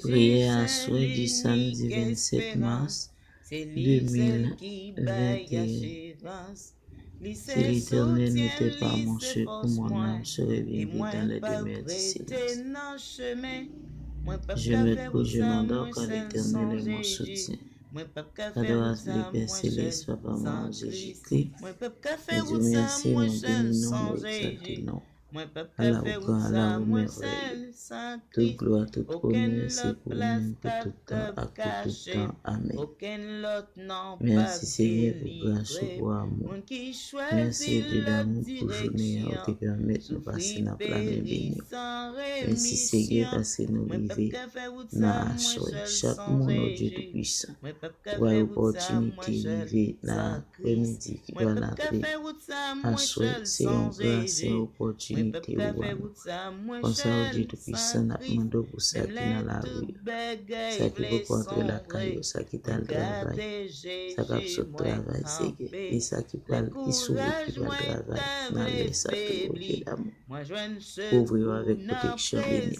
Prière à souhait du samedi 27 mars 2021. Si l'Éternel n'était pas mon secours, mon âme serait bien vite dans les demeures du silence. Je me couche, je m'endors car l'Éternel est mon soutien. Adorace le Père Céleste, Papa, Maman, Jésus-Christ. Et Dieu merci, mon béni nom, mon exalté nom. Allah au grand, Allah au merveilleux. Toute gloire, toute honneur, c'est pour nous pour tout temps, à tout temps. Amen. Merci Seigneur pour grâce, pour amour. Merci Dieu d'amour pour journée où te permettre de passer dans la main bénie. Merci Seigneur parce que nous vivons dans la soirée. Chaque monde au Dieu tout-puissant. Pour l'opportunité de vivre dans l'après-midi qui doit l'entrer. À soirée, c'est une grâce et une opportunité. Comme ça, au Dieu tout-puissant, nous demandons pour ça qui dans la rue. Ça qui peut contre la caillou, ça qui dans le travail. Ça qui sur le travail, Seigneur. Et ça qui parle, qui sourit, qui va le travail. Dans les sacrés d'amour. Couvrir avec protection bénie.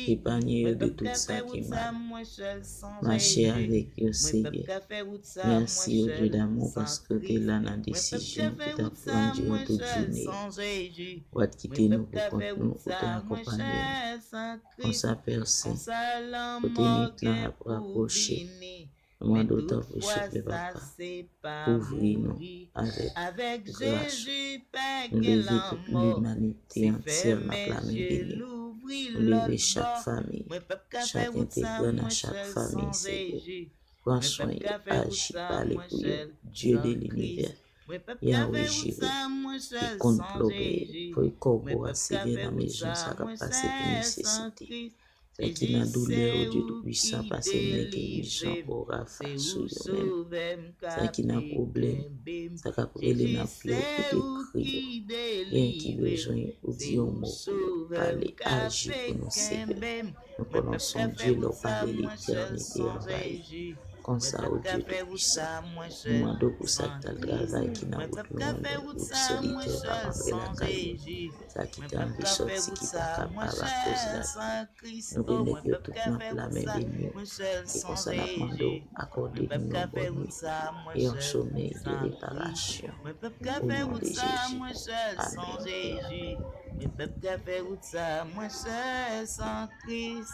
Épargner de tout ça qui mal. Marcher avec eux, Seigneur. Merci au Dieu d'amour parce que tu es là dans la décision qui t'a pris durant toute journée. Ou à quitter nous pour compte nous, ou t'accompagner. On s'aperçoit. Ou t'es là pour approcher. Moi d'autant pour choper papa. Couvrir-nous avec grâce. Nous lever toute l'humanité entière dans la main bénie. Nous lever chaque famille, chaque intégrant dans chaque famille, Seigneur. Prends soin et agis par les prières. Dieu de l'univers. Yahweh Jireh, et complorer pour y corroborer Seigneur dans la maison, ça va passer pour nécessité. C'est qui n'a douleur au Dieu tout-puissant, parce que n'est guérison aura face sur eux-mêmes. C'est qui n'a problème, ça va brûler dans fleur pour décrire. Rien qui besoin ou dire un mot pour parler, agir pour nous Seigneur. Nous connaissons Dieu, leur parler l'éternité envahie. Comme ça, au Dieu tout-puissant. Nous demandons pour ça que tu as le travail qui n'a pas de loin, ou solitaire, pas rentrer dans la caillou. Ça qui t'a envie de sortir, qui t'a capable à cause de la vie. Nous bénissons tout notre la main bénie. Et comme ça, nous demandons accorder nous une bonne nuit et un sommeil de réparation. Au nom de Jésus. Amen. Le peuple qui a fait route ça, moi seul sans Christ.